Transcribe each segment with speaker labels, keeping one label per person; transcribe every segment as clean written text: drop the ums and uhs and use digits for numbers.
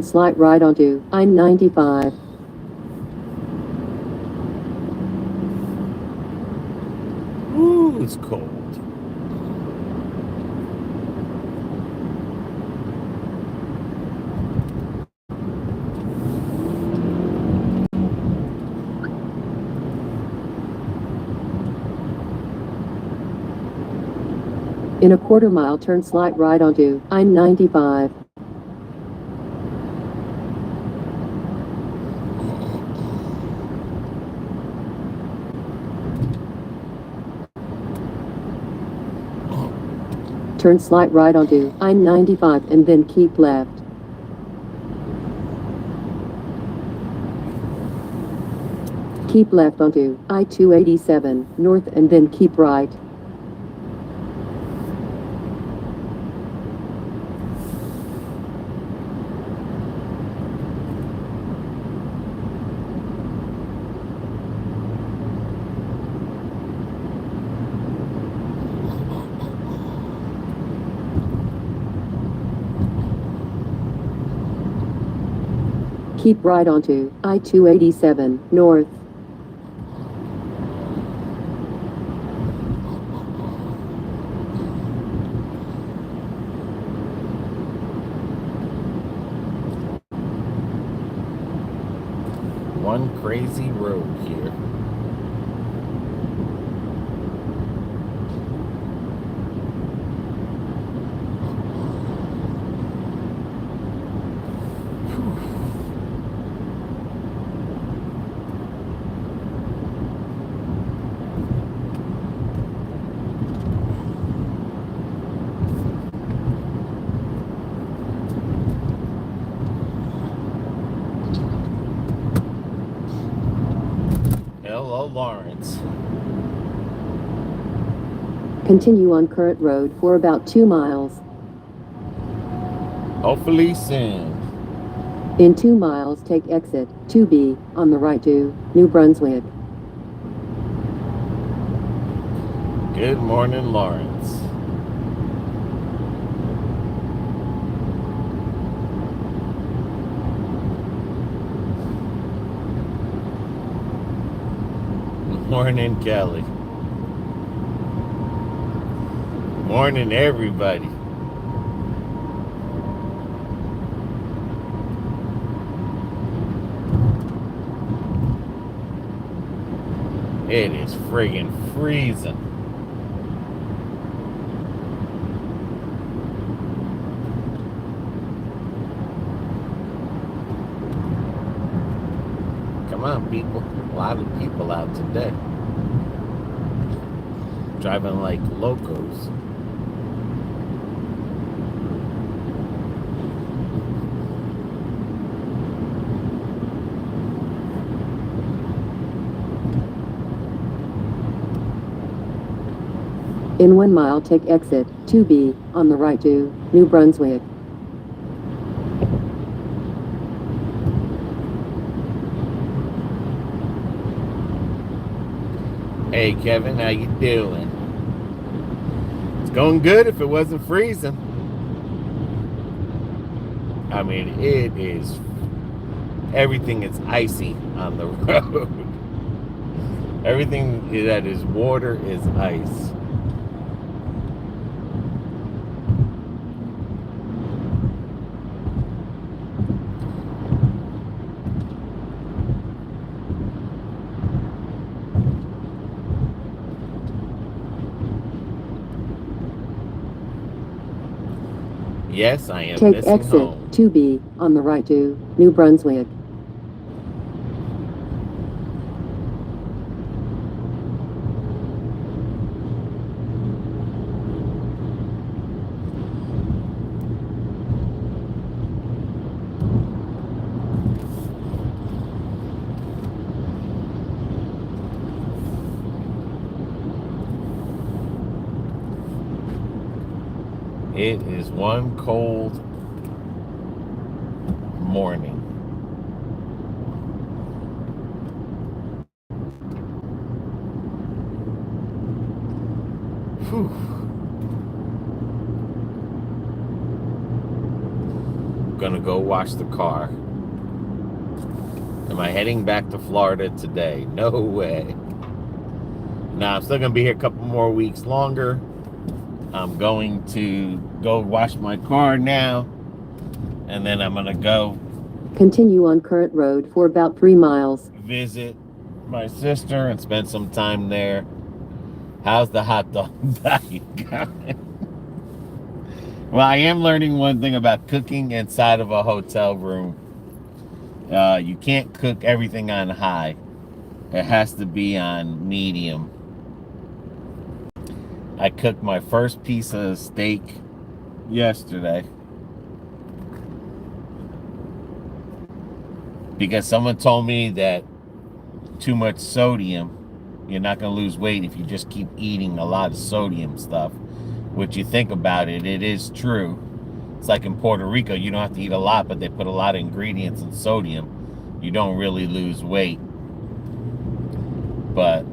Speaker 1: Slight right onto I-95.
Speaker 2: Ooh, it's cold.
Speaker 1: In a quarter mile, turn slight right onto I-95. Turn slight right onto I-95 and then keep left. Keep left onto I-287 north and then keep right. Keep right onto I-287 north.
Speaker 2: One crazy road here. Hello, Lawrence.
Speaker 1: Continue on current road for about 2 miles.
Speaker 2: Hopefully soon.
Speaker 1: In 2 miles, take exit 2B on the right to New Brunswick.
Speaker 2: Good morning, Lawrence. Morning, Kelly. Morning, everybody. It is friggin' freezing. Come on, people. A lot of people out today. Driving like locos.
Speaker 1: In 1 mile, take exit 2B on the right to New Brunswick.
Speaker 2: Hey, Kevin, how you doing? It's going good if it wasn't freezing. I mean, it is... Everything is icy on the road. Everything that is water is ice. Yes, I am
Speaker 1: Take
Speaker 2: missing
Speaker 1: exit
Speaker 2: home.
Speaker 1: 2B on the right to New Brunswick.
Speaker 2: It is one cold morning. Whew. Gonna to go wash the car. Am I heading back to Florida today? No way. Now, I'm still going to be here a couple more weeks longer. I'm going to go wash my car now. And then I'm going to go
Speaker 1: Continue on current road for about 3 miles.
Speaker 2: visit my sister and spend some time there. How's the hot dog diet going? Well, I am learning one thing about cooking inside of a hotel room. You can't cook everything on high. It has to be on medium. I cooked my first piece of steak yesterday because someone told me that too much sodium, you're not going to lose weight if you just keep eating a lot of sodium stuff. Which, you think about it, it is true. It's like in Puerto Rico, you don't have to eat a lot, but they put a lot of ingredients in sodium. You don't really lose weight. But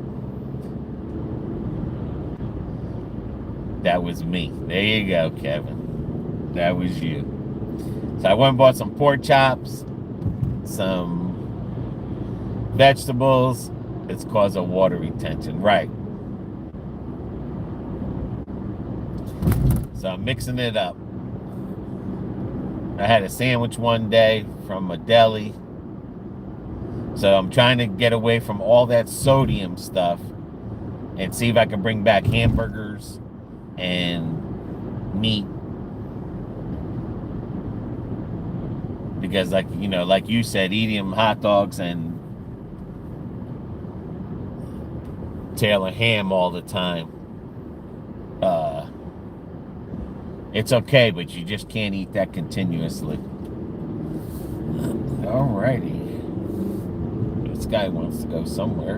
Speaker 2: that was me. There you go, Kevin. That was you. So I went and bought some pork chops, some vegetables. It's caused a water retention, right? So I'm mixing it up. I had a sandwich one day from a deli. So I'm trying to get away from all that sodium stuff and see if I can bring back hamburgers and meat. Because, like you said, eating hot dogs and tail of ham all the time, it's okay, but you just can't eat that continuously. Alrighty. This guy wants to go somewhere.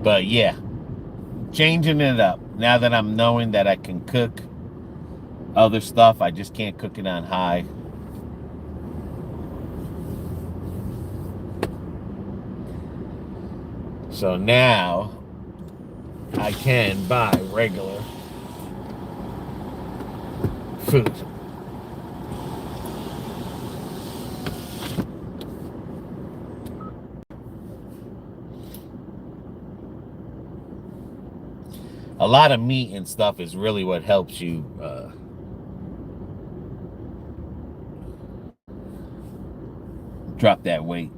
Speaker 2: But yeah, changing it up. Now that I'm knowing that I can cook other stuff, I just can't cook it on high. So now I can buy regular food. A lot of meat and stuff is really what helps you drop that weight.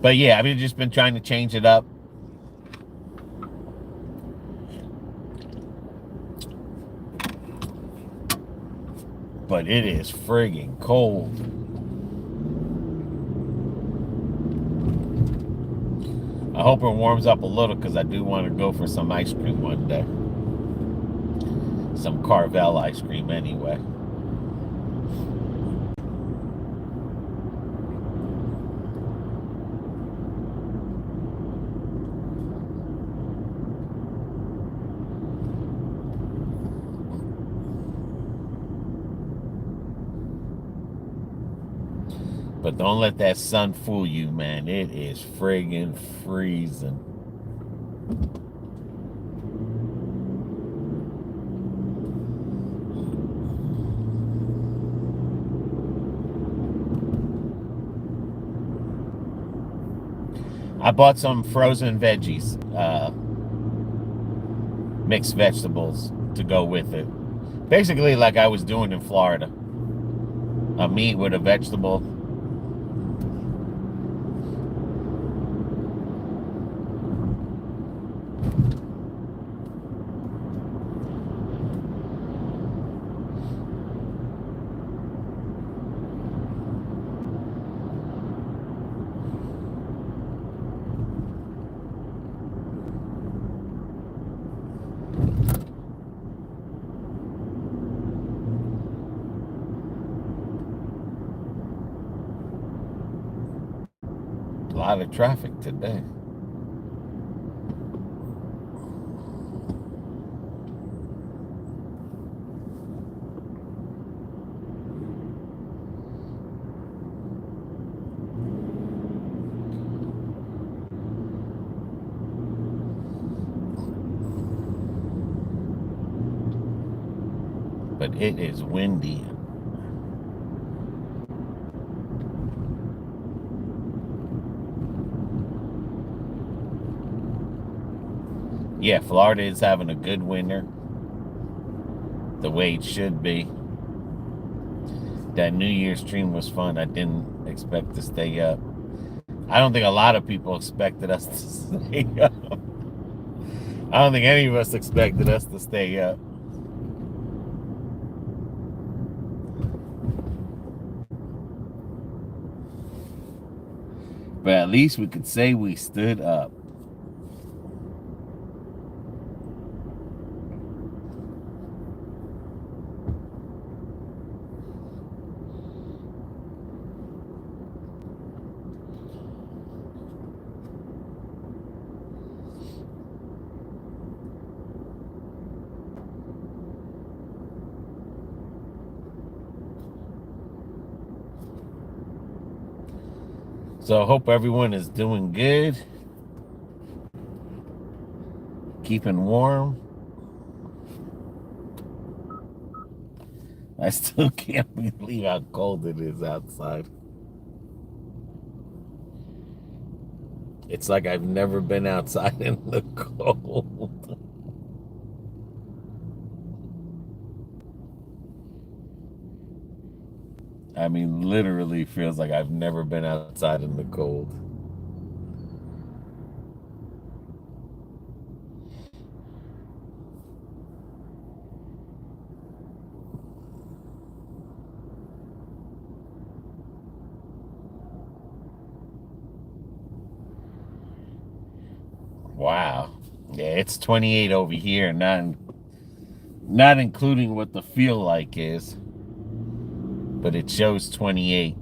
Speaker 2: But yeah, I've just been trying to change it up. But it is friggin' cold. I hope it warms up a little because I do want to go for some ice cream one day. Some Carvel ice cream anyway. But don't let that sun fool you, man. It is friggin' freezing. I bought some frozen veggies, mixed vegetables to go with it. Basically like I was doing in Florida. A meat with a vegetable. A lot of traffic today. but it is windy. Yeah, Florida is having a good winter, the way it should be. That New Year's stream was fun. I didn't expect to stay up. I don't think a lot of people expected us to stay up. I don't think any of us expected us to stay up. But at least we could say we stood up. So I hope everyone is doing good. Keeping warm. I still can't believe how cold it is outside. It's like I've never been outside in the cold. I mean, literally feels like I've never been outside in the cold. Wow. Yeah, it's 28 over here, not including what the feel like is. But it shows 28.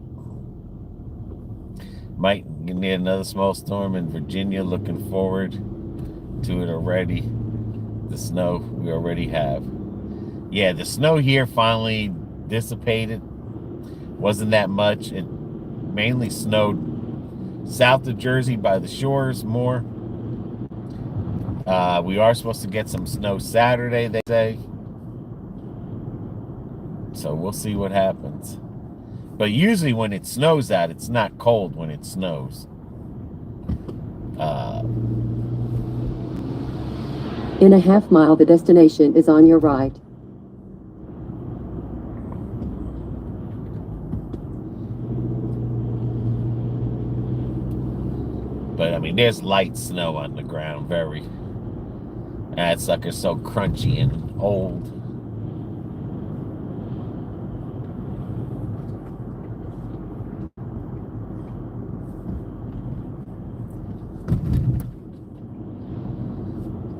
Speaker 2: Might get another small storm in Virginia. Looking forward to it already. The snow we already have. Yeah, the snow here finally dissipated. Wasn't that much. It mainly snowed south of Jersey by the shores more. We are supposed to get some snow Saturday, they say. So we'll see what happens. But usually when it snows out, it's not cold when it snows.
Speaker 1: In a half mile, the destination is on your right.
Speaker 2: But I mean, there's light snow on the ground, very. That sucker's so crunchy and old.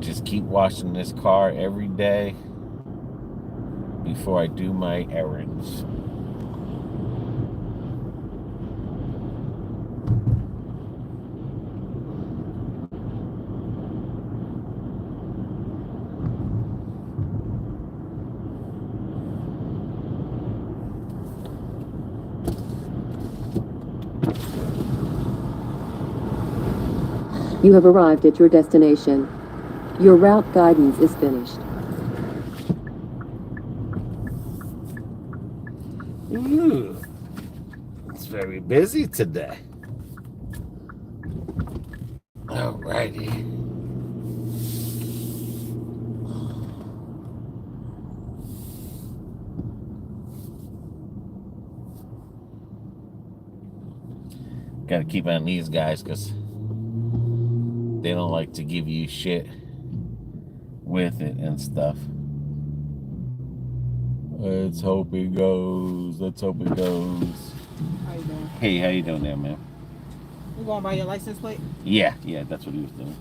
Speaker 2: Just keep washing this car every day before I do my errands.
Speaker 1: You have arrived at your destination. Your route guidance is finished.
Speaker 2: Ooh, it's very busy today. Alrighty. Gotta keep on these guys because they don't like to give you shit with it and stuff. Let's hope it goes. Let's hope it goes.
Speaker 3: How you doing?
Speaker 2: Hey, how you doing there, man?
Speaker 3: You going by your license plate?
Speaker 2: Yeah, that's what he was doing.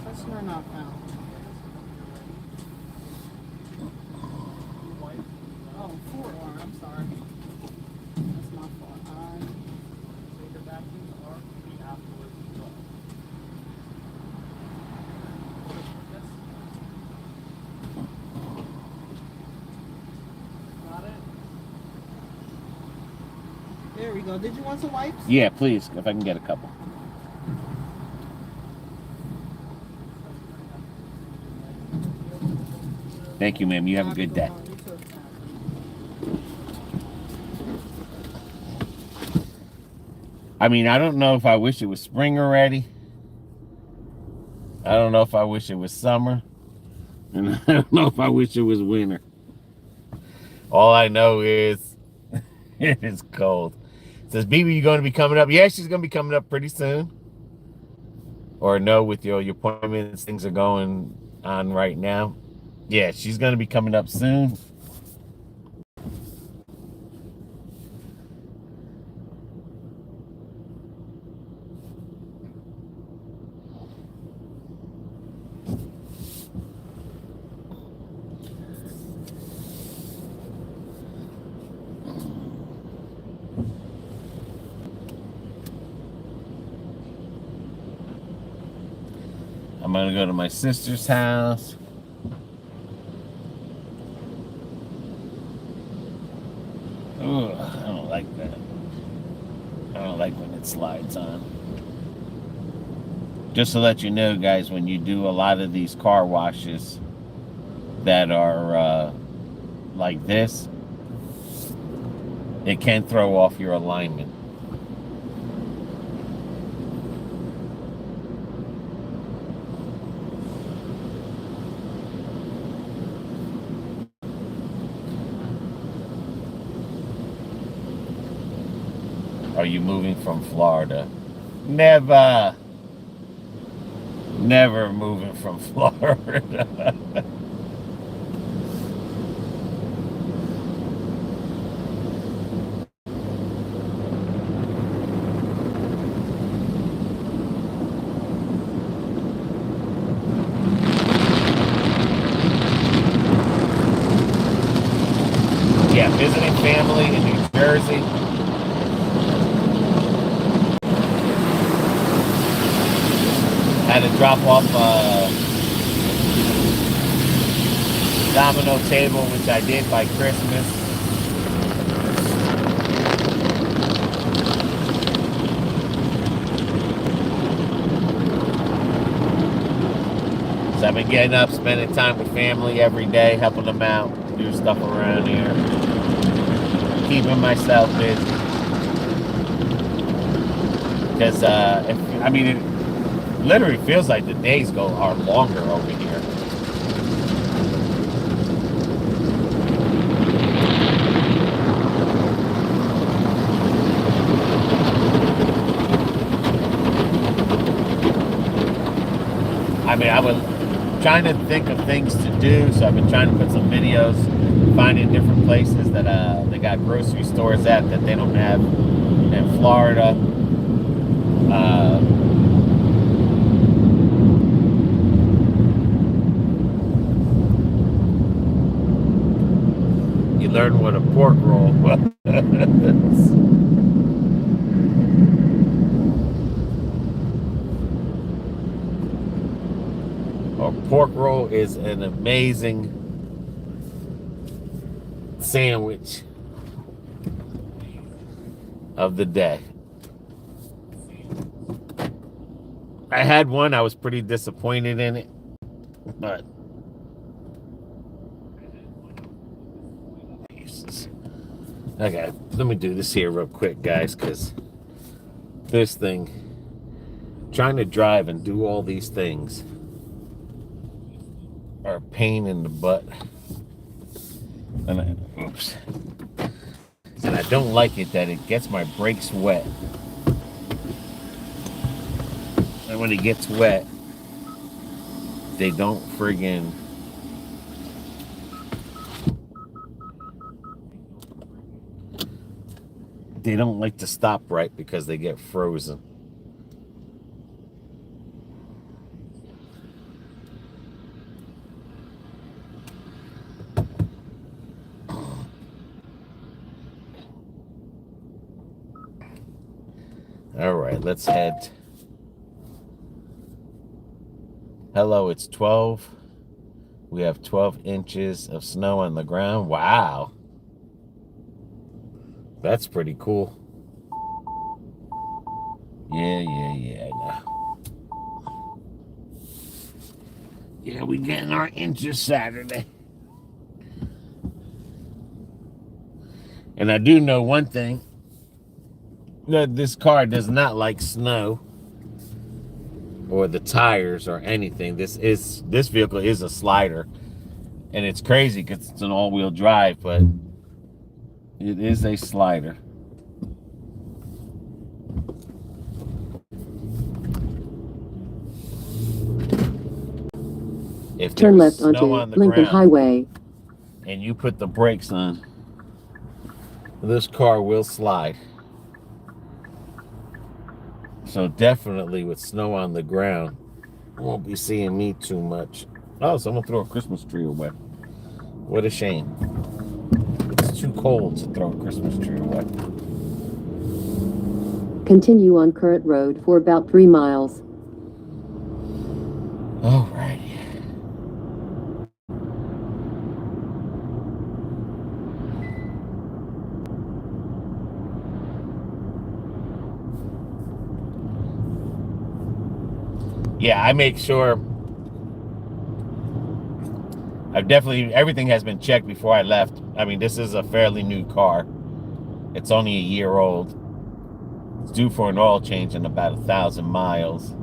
Speaker 3: Customer not found. Oh, 4 alarm. I'm sorry. That's my fault. There we go. Did you want some wipes?
Speaker 2: Yeah, please, if I can get a couple. Thank you, ma'am. You have a good day.
Speaker 3: You too.
Speaker 2: I mean, I don't know if I wish it was spring already. I don't know if I wish it was summer. And I don't know if I wish it was winter. All I know is it is cold. It says, BB, you going to be coming up? Yeah, she's going to be coming up pretty soon. Or no, with your appointments, things are going on right now. Yeah, she's going to be coming up soon. I'm going to go to my sister's house. Ugh, I don't like that. I don't like when it slides on. Just to let you know, guys, when you do a lot of these car washes that are like this, it can throw off your alignment. Are you moving from Florida? Never. Never moving from Florida. Yeah, visiting family in New Jersey. Had to drop off a domino table, which I did by Christmas. So I've been getting up, spending time with family every day, helping them out, do stuff around here, keeping myself busy. Because, it literally feels like the days are longer over here. I mean, I was trying to think of things to do, so I've been trying to put some videos, finding different places that they got grocery stores at that they don't have in Florida. You learn what a pork roll was. A pork roll is an amazing sandwich of the day. I had one, I was pretty disappointed in it, but Jesus. Okay, let me do this here real quick, guys, because this thing, trying to drive and do all these things are a pain in the butt. And I don't like it that it gets my brakes wet. And when it gets wet, they don't friggin' they don't like to stop right because they get frozen. All right, let's head. Hello, it's 12. We have 12 inches of snow on the ground. Wow. That's pretty cool. I know. Yeah, we getting our inches Saturday. And I do know one thing, that this car does not like snow or the tires or anything. This vehicle is a slider, and it's crazy because it's an all-wheel drive, but it is a slider. If
Speaker 1: Turn
Speaker 2: there's
Speaker 1: left
Speaker 2: snow
Speaker 1: onto
Speaker 2: on the
Speaker 1: Lincoln
Speaker 2: ground
Speaker 1: Highway.
Speaker 2: and you put the brakes on, this car will slide. So definitely with snow on the ground, you won't be seeing me too much. Oh, someone threw a Christmas tree away. What a shame. It's too cold to throw a Christmas tree away.
Speaker 1: Continue on Current Road for about 3 miles.
Speaker 2: All right. Yeah, I make sure everything has been checked before I left. I mean, this is a fairly new car. It's only a year old. It's due for an oil change in about 1,000 miles.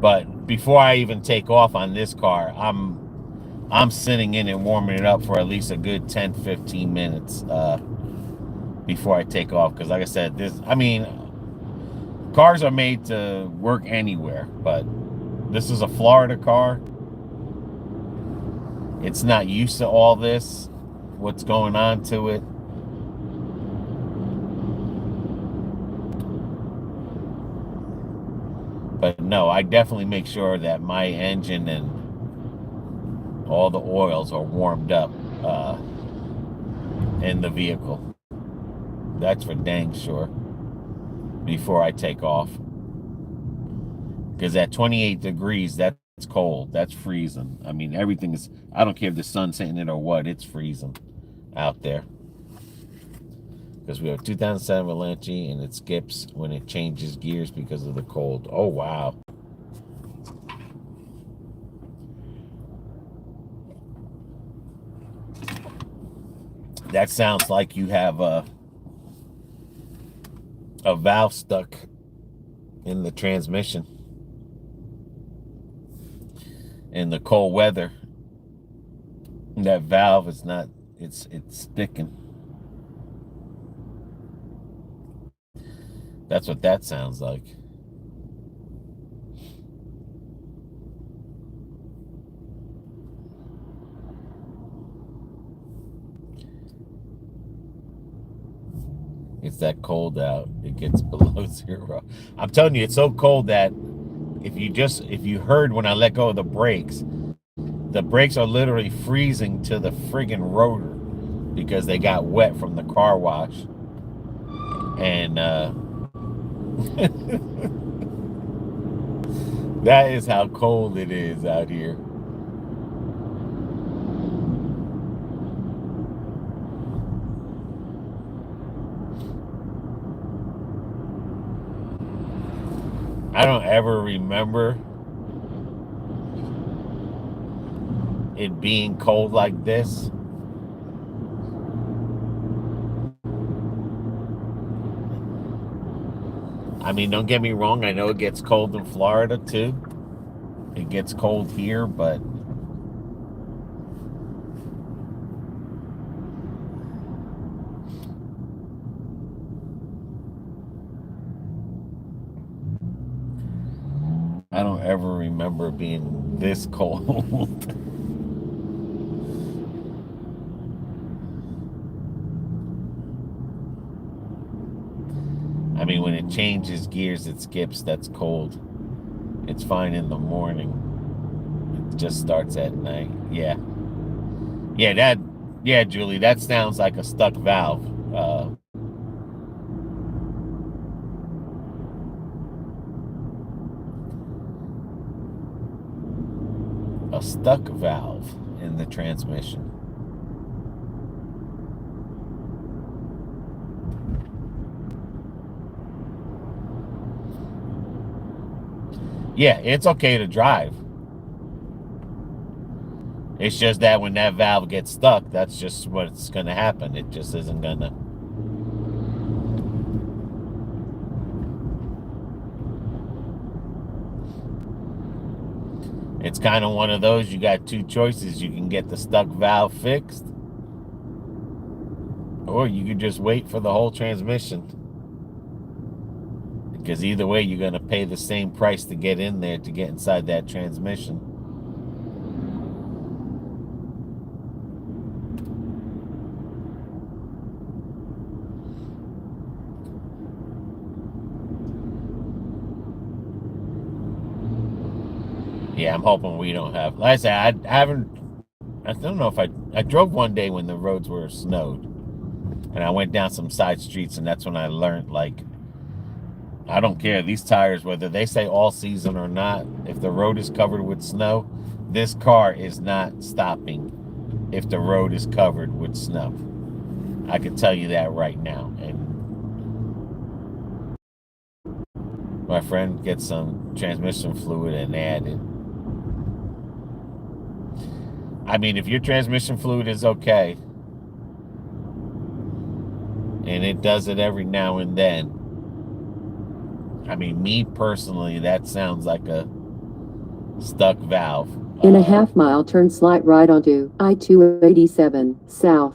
Speaker 2: But before I even take off on this car, I'm sitting in and warming it up for at least a good 10-15 minutes before I take off. Because like I said, cars are made to work anywhere, but this is a Florida car. It's not used to all this, what's going on to it. But no, I definitely make sure that my engine and all the oils are warmed up in the vehicle. That's for dang sure before I take off. Because at 28 degrees, that's cold. That's freezing. I mean, everything is, I don't care if the sun's hitting it or what, it's freezing out there. Because we have 2007 Avalanche and it skips when it changes gears because of the cold. Oh, wow. That sounds like you have a valve stuck in the transmission. In the cold weather, that valve is not, it's sticking. That's what that sounds like. It's that cold out. It gets below 0. I'm telling you, it's so cold that if you heard when I let go of the brakes are literally freezing to the friggin' rotor because they got wet from the car wash. And that is how cold it is out here. I don't ever remember it being cold like this. I mean, don't get me wrong. I know it gets cold in Florida too. It gets cold here, but I don't ever remember being this cold. I mean, when it changes gears, it skips. That's cold. It's fine in the morning. It just starts at night. Yeah. Yeah, Julie, that sounds like a stuck valve. A stuck valve in the transmission. Yeah, it's okay to drive. It's just that when that valve gets stuck, that's just what's going to happen. It just isn't going to. It's kind of one of those, you got two choices. You can get the stuck valve fixed, or you can just wait for the whole transmission. Because either way, you're going to pay the same price to get in there to get inside that transmission. Yeah, I'm hoping we don't have. Like I said, I don't know if I drove one day when the roads were snowed, and I went down some side streets, and that's when I learned, like, I don't care, these tires, whether they say all season or not, if the road is covered with snow, this car is not stopping if the road is covered with snow. I can tell you that right now. And my friend gets some transmission fluid and add it. I mean, if your transmission fluid is okay, and it does it every now and then, I mean, me personally, that sounds like a stuck valve.
Speaker 1: In a half-mile, turn slight right onto I-287 south.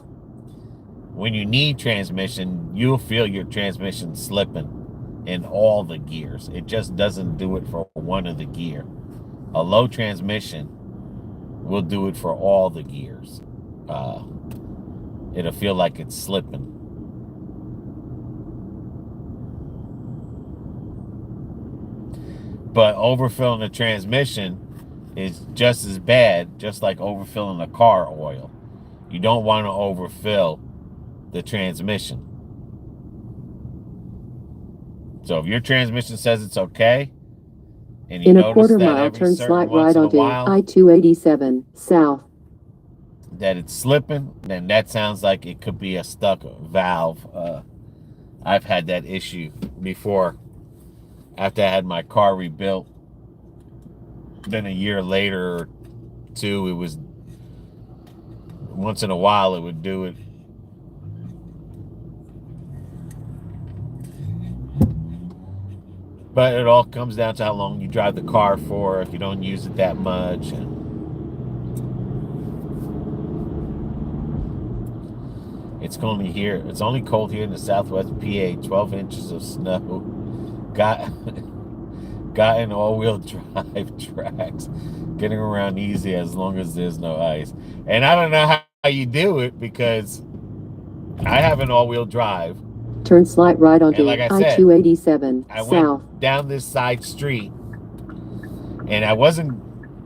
Speaker 2: When you need transmission, you'll feel your transmission slipping in all the gears. It just doesn't do it for one of the gear. A low transmission will do it for all the gears. It'll feel like it's slipping. But overfilling the transmission is just as bad, just like overfilling the car oil. You don't want to overfill the transmission. So if your transmission says it's okay, and you
Speaker 1: In a
Speaker 2: notice
Speaker 1: quarter
Speaker 2: that
Speaker 1: mile,
Speaker 2: every
Speaker 1: turn
Speaker 2: certain
Speaker 1: slight
Speaker 2: once
Speaker 1: right
Speaker 2: in a
Speaker 1: onto
Speaker 2: while
Speaker 1: I-287 south.
Speaker 2: that it's slipping, then that sounds like it could be a stuck valve. I've had that issue before. After I had my car rebuilt, then a year later or two, it was once in a while it would do it. But it all comes down to how long you drive the car for, if you don't use it that much. And it's only here. It's only cold here in the southwest PA. 12 inches of snow. Got in all-wheel drive tracks. Getting around easy as long as there's no ice. And I don't know how you do it, because I have an all-wheel drive.
Speaker 1: Turn slight right onto
Speaker 2: like I said,
Speaker 1: I-287
Speaker 2: I
Speaker 1: south.
Speaker 2: went down this side street, and I wasn't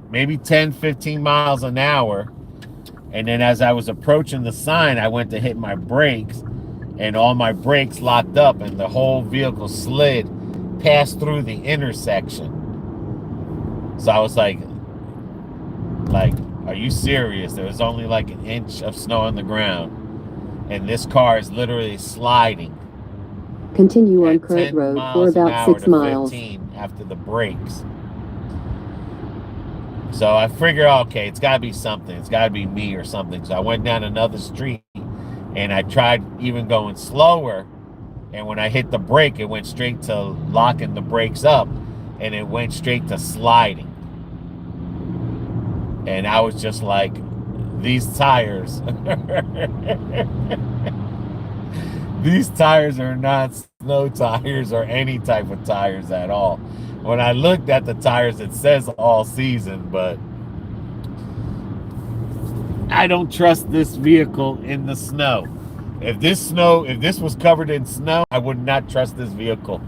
Speaker 2: maybe 10, 15 miles an hour. And then as I was approaching the sign, I went to hit my brakes, and all my brakes locked up, and the whole vehicle slid past through the intersection. So I was like, are you serious? There was only like an inch of snow on the ground, and this car is literally sliding.
Speaker 1: Continue on
Speaker 2: at
Speaker 1: Current
Speaker 2: 10
Speaker 1: Road for
Speaker 2: miles an
Speaker 1: about
Speaker 2: hour
Speaker 1: 6
Speaker 2: to
Speaker 1: miles.
Speaker 2: 15 after the brakes. So I figured, okay, it's got to be something. It's got to be me or something. So I went down another street, and I tried even going slower. And when I hit the brake, it went straight to locking the brakes up, and it went straight to sliding. And I was just like, these tires, these tires are not snow tires or any type of tires at all. When I looked at the tires, it says all season, but I don't trust this vehicle in the snow. If this was covered in snow, I would not trust this vehicle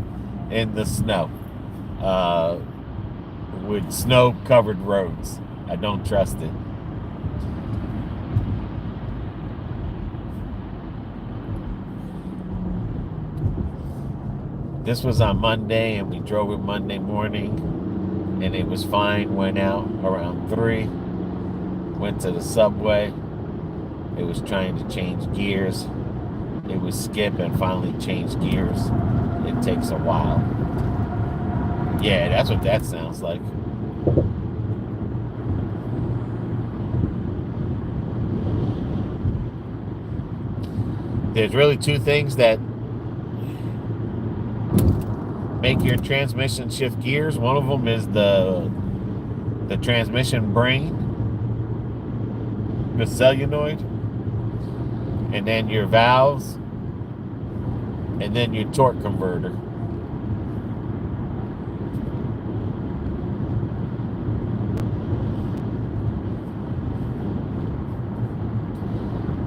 Speaker 2: in the snow. With snow-covered roads, I don't trust it. This was on Monday, and we drove it Monday morning, and it was fine. Went out around 3, went to the subway. It was trying to change gears. It would skip and finally change gears. It takes a while. Yeah, that's what that sounds like. There's really two things that make your transmission shift gears. One of them is the transmission brain, the solenoid, and then your valves, and then your torque converter.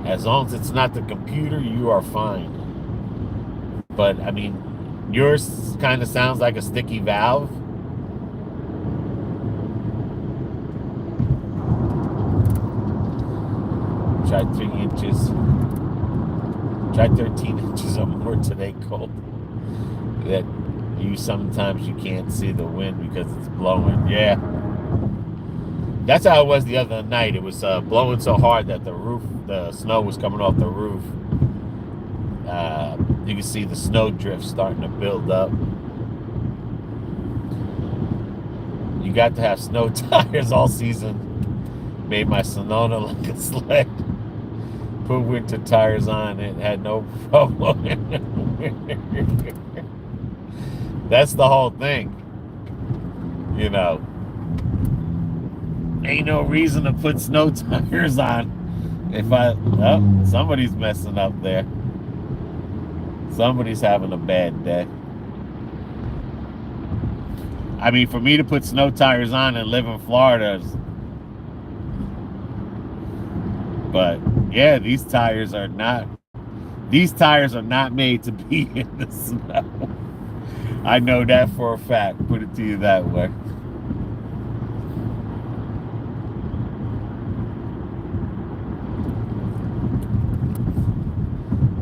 Speaker 2: As long as it's not the computer, you are fine. But I mean, yours kind of sounds like a sticky valve. Try 3 inches. Try 13 inches or more today, Colt. That sometimes you can't see the wind because it's blowing. Yeah. That's how it was the other night. It was blowing so hard that the snow was coming off the roof. You can see the snow drift starting to build up. You got to have snow tires all season. Made my Sonona like a sled. Put winter tires on it. Had no problem. That's the whole thing. You know. Ain't no reason to put snow tires on. Somebody's messing up there. Somebody's having a bad day. I mean, for me to put snow tires on and live in Florida, but yeah, these tires are not made to be in the snow. I know that for a fact. Put it to you that way.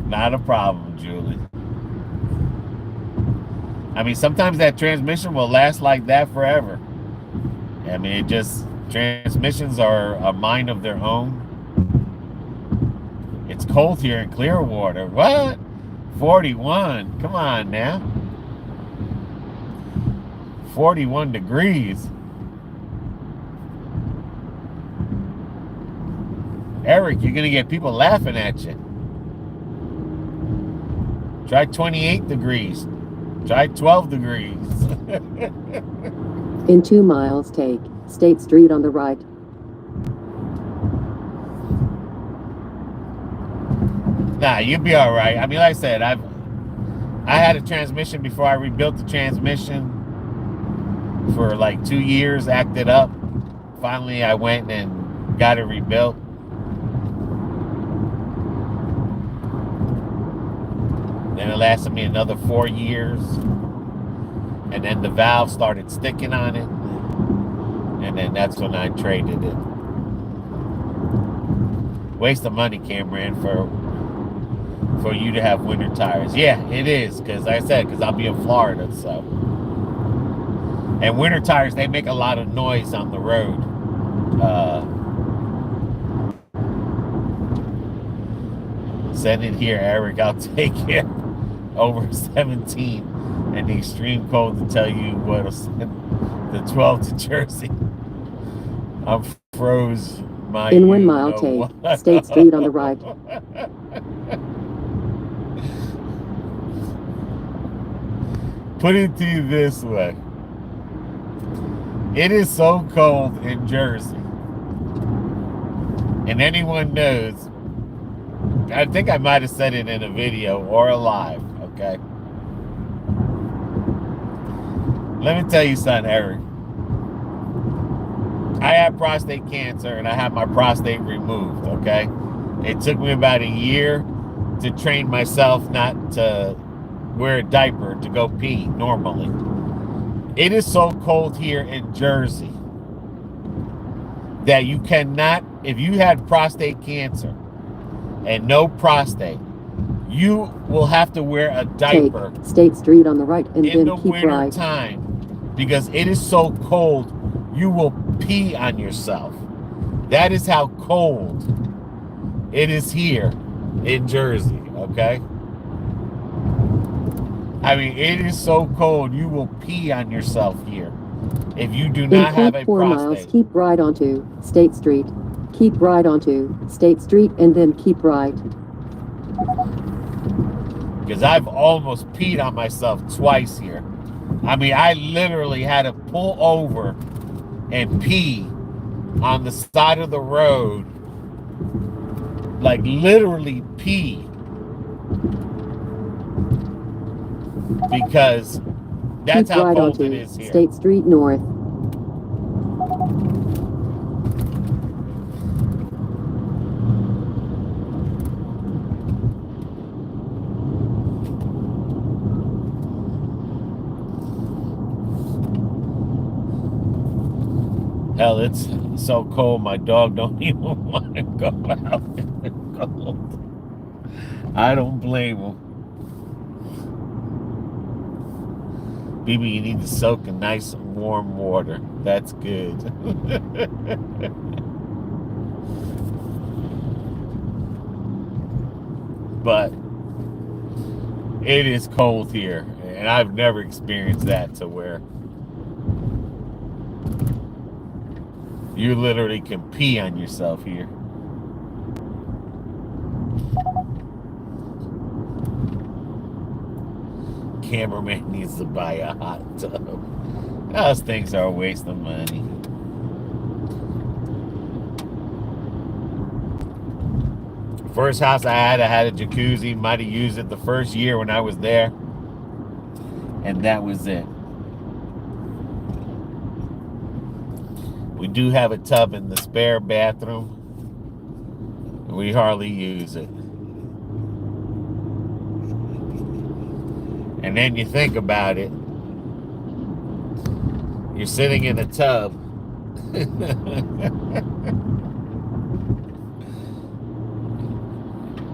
Speaker 2: Not a problem, Julie. I mean, sometimes that transmission will last like that forever. I mean, transmissions are a mind of their own. It's cold here in Clearwater. What? 41. Come on now. 41 degrees. Eric, you're going to get people laughing at you. Try 28 degrees. Try 12 degrees.
Speaker 1: In 2 miles, take State Street on the right.
Speaker 2: Nah, you'll be all right. I mean, like I said, I had a transmission before I rebuilt the transmission for like 2 years, acted up. Finally, I went and got it rebuilt. Then it lasted me another 4 years. And then the valve started sticking on it. And then that's when I traded it. Waste of money, Cameron, for you to have winter tires. Yeah, it is. Because like I said, because I'll be in Florida, so. And winter tires, they make a lot of noise on the road. Send it here, Eric. I'll take it. Over 17 and the extreme cold to tell you what the 12 to Jersey. I'm froze my.
Speaker 1: In 1 mile, take State Street on the right.
Speaker 2: Put it to you this way. It is so cold in Jersey. And anyone knows, I think I might have said it in a video or a live, okay? Let me tell you something, Eric. I had prostate cancer and I had my prostate removed, okay? It took me about a year to train myself not to wear a diaper to go pee normally. It is so cold here in Jersey that you cannot, if you had prostate cancer and no prostate, you will have to wear a diaper.
Speaker 1: Take State Street on the right and
Speaker 2: in
Speaker 1: then
Speaker 2: the
Speaker 1: keep
Speaker 2: winter
Speaker 1: right.
Speaker 2: time because it is so cold you will pee on yourself. That is how cold it is here in Jersey, okay? I mean, it is so cold, you will pee on yourself here if you do
Speaker 1: In
Speaker 2: not have a
Speaker 1: 0.4 miles,
Speaker 2: prostate.
Speaker 1: keep right onto State Street. Keep right onto State Street and then keep right.
Speaker 2: Because I've almost peed on myself twice here. I mean, I literally had to pull over and pee on the side of the road. Like, literally pee. Because that's
Speaker 1: Keep
Speaker 2: how
Speaker 1: right
Speaker 2: cold it
Speaker 1: onto
Speaker 2: is here.
Speaker 1: State Street North.
Speaker 2: Hell, it's so cold, my dog don't even want to go out in the cold. I don't blame him. BB, you need to soak in nice warm water. That's good. But it is cold here, and I've never experienced that to where you literally can pee on yourself here. Cameraman needs to buy a hot tub. Those things are a waste of money. First house I had a jacuzzi. Might have used it the first year when I was there. And that was it. We do have a tub in the spare bathroom. We hardly use it. And then you think about it. You're sitting in a tub.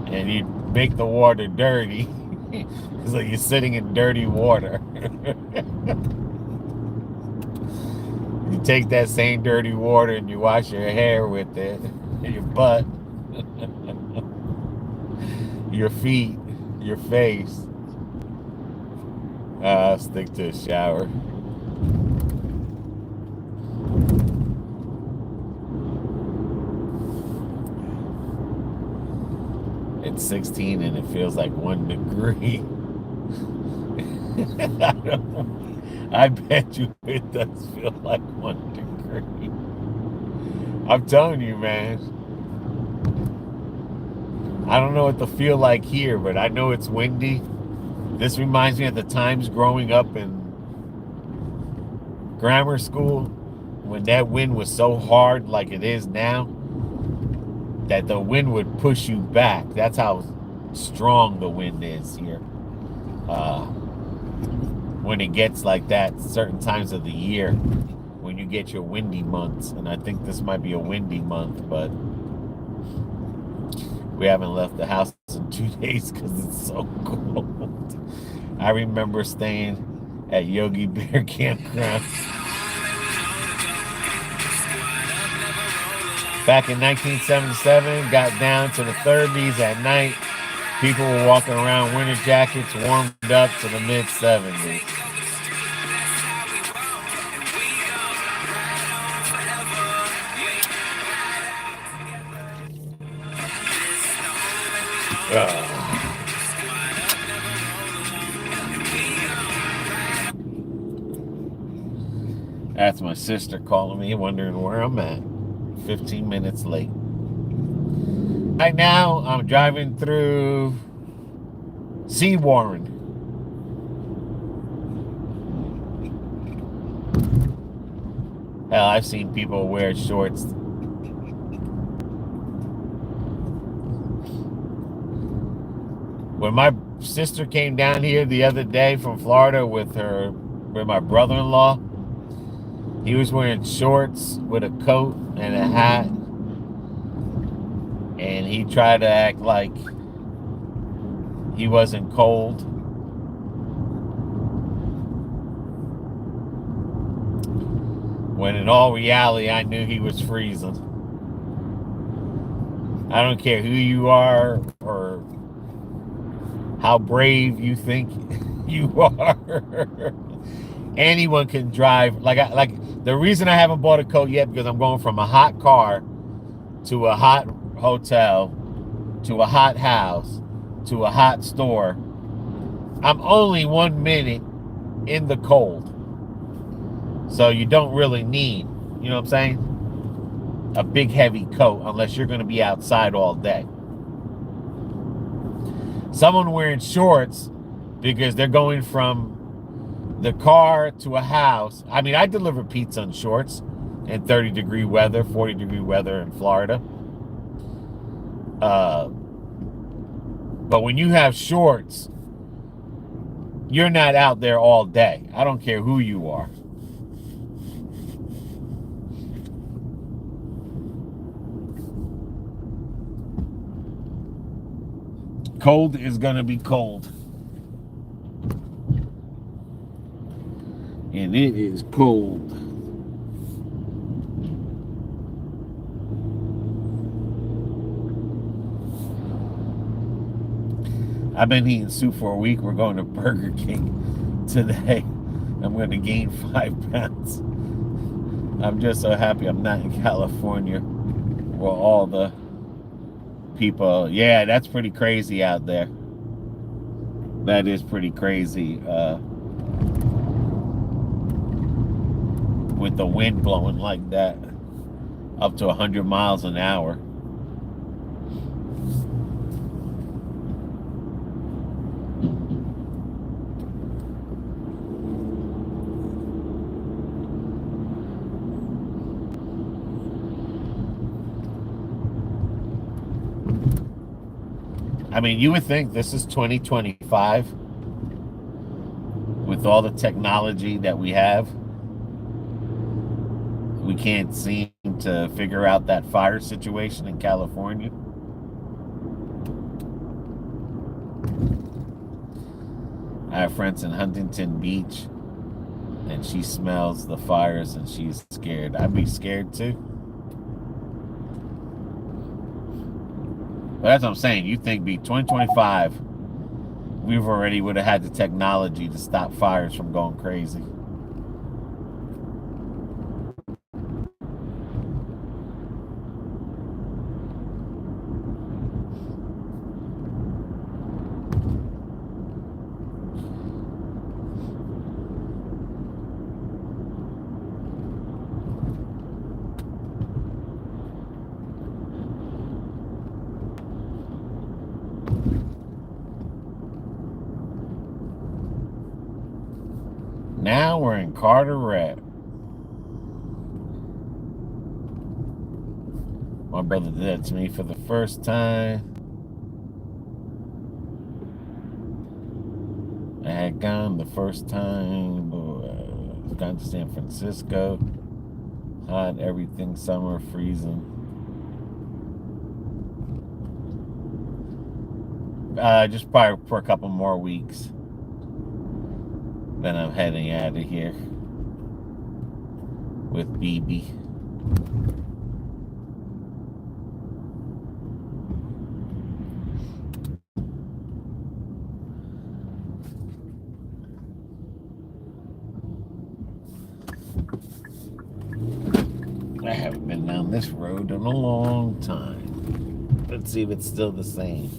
Speaker 2: And you make the water dirty. It's like you're sitting in dirty water. You take that same dirty water and you wash your hair with it, your butt, your feet, your face. Stick to a shower. It's 16 and it feels like 1 degree. I bet you it does feel like 1 degree. I'm telling you, man. I don't know what the feel like here, but I know it's windy. This reminds me of the times growing up in grammar school when that wind was so hard like it is now that the wind would push you back. That's how strong the wind is here. When it gets like that, certain times of the year, when you get your windy months, and I think this might be a windy month, but we haven't left the house in 2 days because it's so cold. I remember staying at Yogi Bear Campground back in 1977, got down to the 30s at night. People were walking around winter jackets, warmed up to the mid-70s. That's my sister calling me, wondering where I'm at. 15 minutes late. Right now, I'm driving through Seawarren. Hell, I've seen people wear shorts. When my sister came down here the other day from Florida with my brother-in-law, he was wearing shorts with a coat and a hat. And he tried to act like he wasn't cold. When in all reality, I knew he was freezing. I don't care who you are or how brave you think You are. Anyone can drive. Like the reason I haven't bought a coat yet because I'm going from a hot car to a hot hotel to a hot house to a hot store. I'm only 1 minute in the cold. So you don't really need, you know what I'm saying? A big heavy coat unless you're going to be outside all day. Someone wearing shorts because they're going from the car to a house. I mean, I deliver pizza in shorts in 30-degree weather, 40-degree weather in Florida. But when you have shorts, you're not out there all day. I don't care who you are. Cold is going to be cold. And it is cold. I've been eating soup for a week. We're going to Burger King today. I'm going to gain 5 pounds. I'm just so happy I'm not in California where all the people, yeah, that's pretty crazy out there. That is pretty crazy. With the wind blowing like that, up to 100 miles an hour. I mean, you would think this is 2025 with all the technology that we have. We can't seem to figure out that fire situation in California. I have friends in Huntington Beach, and she smells the fires and she's scared. I'd be scared too. But that's what I'm saying. You think be 2025, we've already would have had the technology to stop fires from going crazy. Now we're in Carteret. My brother did that to me for the first time. I had gone the first time, gone to San Francisco. Hot, everything, summer, freezing. Just probably for a couple more weeks. Then I'm heading out of here with BB. I haven't been down this road in a long time. Let's see if it's still the same.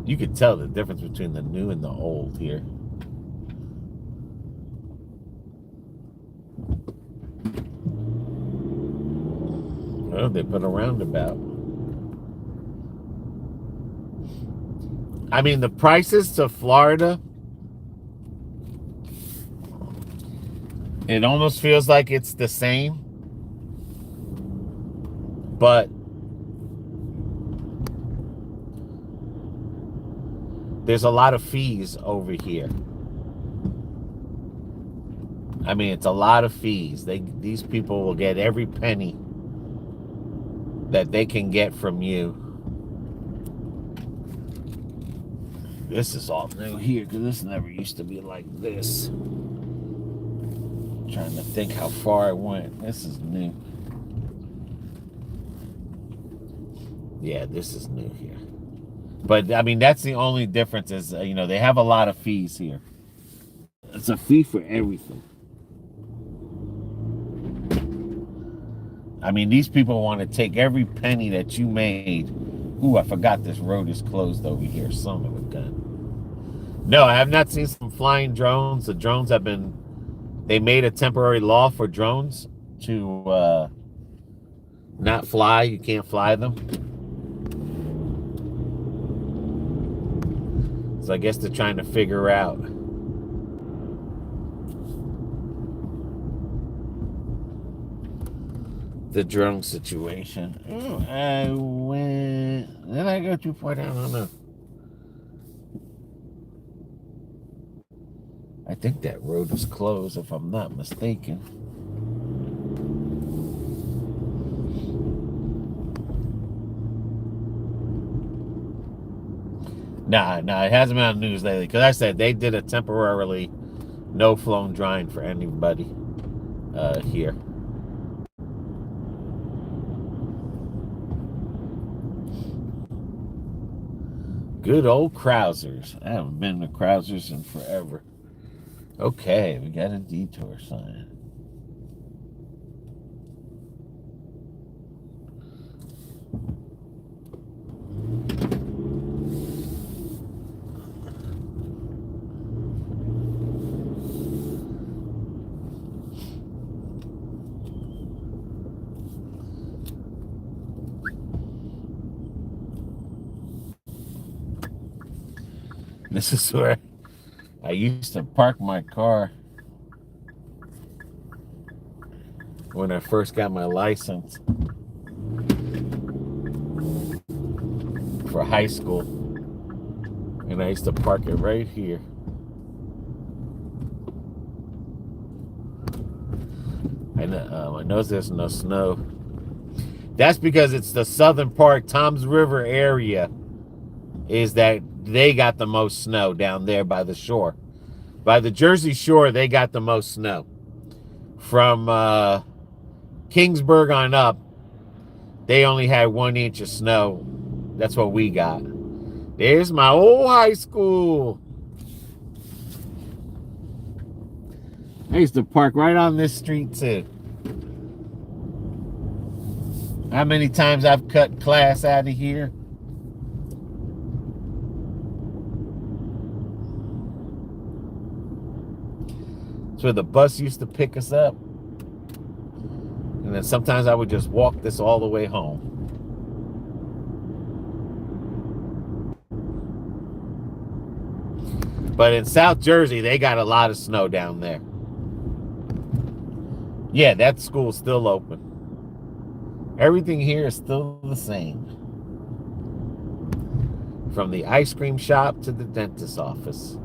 Speaker 2: You could tell the difference between the new and the old here. Oh, they put a roundabout. I mean, the prices to Florida, it almost feels like it's the same. But there's a lot of fees over here. I mean, it's a lot of fees. These people will get every penny that they can get from you. This is all new here because this never used to be like this. I'm trying to think how far I went. This is new. Yeah, this is new here. But I mean, that's the only difference is, they have a lot of fees here. It's a fee for everything. I mean, these people want to take every penny that you made. Ooh, I forgot this road is closed over here. Son of a gun. No, I have not seen some flying drones. The drones they made a temporary law for drones to not fly. You can't fly them. So I guess they're trying to figure out. The drone situation. Ooh, did I go too far down? I don't know. I think that road is closed, if I'm not mistaken. Nah, it hasn't been on the news lately. Because I said they did a temporarily no-flown drying for anybody here. Good old Krausers. I haven't been to Krausers in forever. Okay, we got a detour sign. This is where I used to park my car when I first got my license for high school. And I used to park it right here. I know there's no snow. That's because it's the southern part, Toms River area, is that they got the most snow down there by the shore. By the Jersey Shore, they got the most snow. From Kingsburg on up, they only had 1 inch of snow. That's what we got. There's my old high school. I used to park right on this street too. How many times I've cut class out of here? It's where the bus used to pick us up. And then sometimes I would just walk this all the way home. But in South Jersey, they got a lot of snow down there. Yeah, that school's still open. Everything here is still the same. From the ice cream shop to the dentist's office.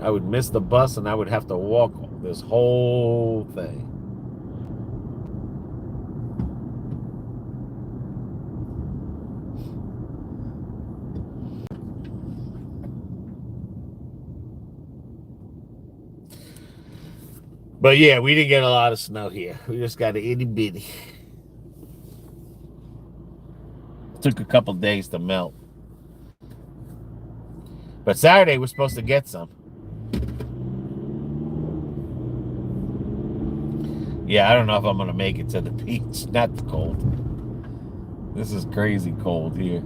Speaker 2: I would miss the bus and I would have to walk this whole thing. But yeah, we didn't get a lot of snow here. We just got an itty bitty. Took a couple days to melt. But Saturday we're supposed to get some. Yeah, I don't know if I'm going to make it to the beach. Not the cold. This is crazy cold here.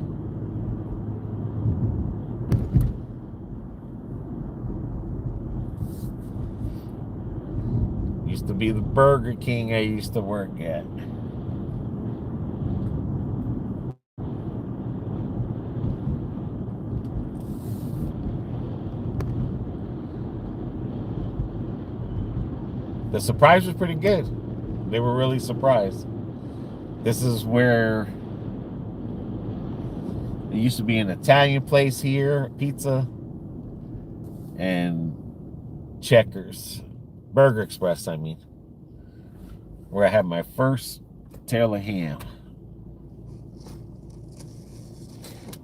Speaker 2: Used to be the Burger King I used to work at. The surprise was pretty good. They were really surprised. This is where there used to be an Italian place here, pizza, and Checkers. Burger Express, I mean. Where I had my first tail of ham.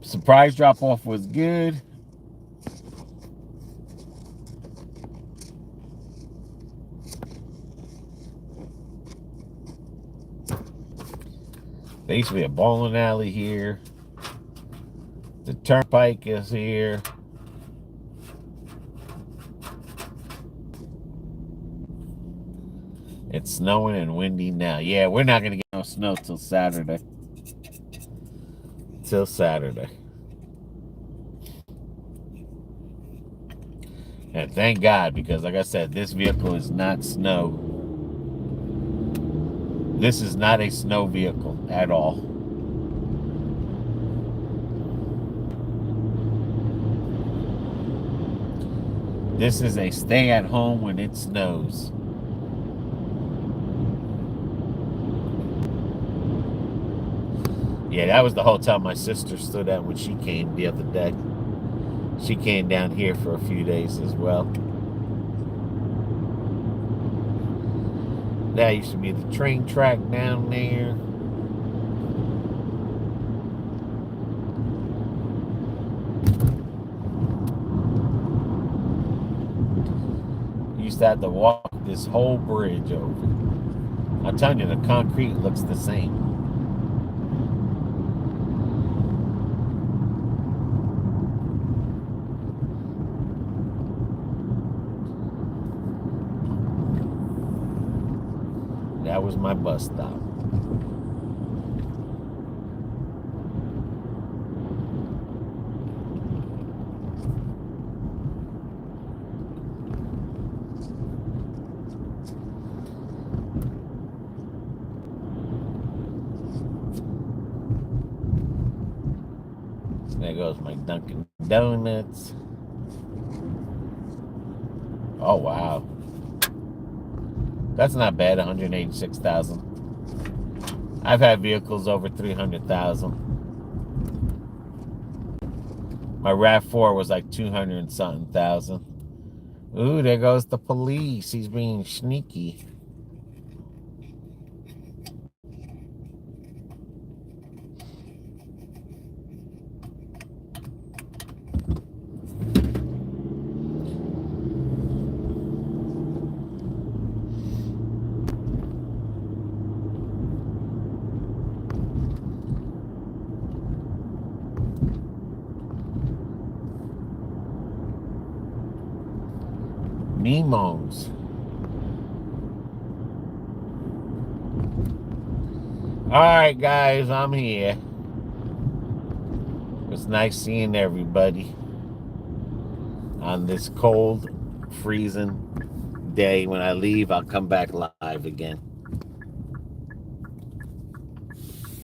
Speaker 2: Surprise drop-off was good. There used to be a bowling alley here. The turnpike is here. It's snowing and windy now. Yeah, we're not going to get no snow till Saturday. Till Saturday. And thank God, because like I said, this vehicle is not snow. This is not a snow vehicle at all. This is a stay at home when it snows. Yeah, that was the hotel my sister stood at when she came the other day. She came down here for a few days as well. That used to be the train track down there. Used to have to walk this whole bridge over. I'm telling you, the concrete looks the same. That was my bus stop. There goes my Dunkin' Donuts. Oh, wow. That's not bad, 186,000. I've had vehicles over 300,000. My RAV4 was like 200 and something thousand. Ooh, there goes the police. He's being sneaky. Nemo's. Alright, guys, I'm here. It's nice seeing everybody on this cold, freezing day. When I leave, I'll come back live again.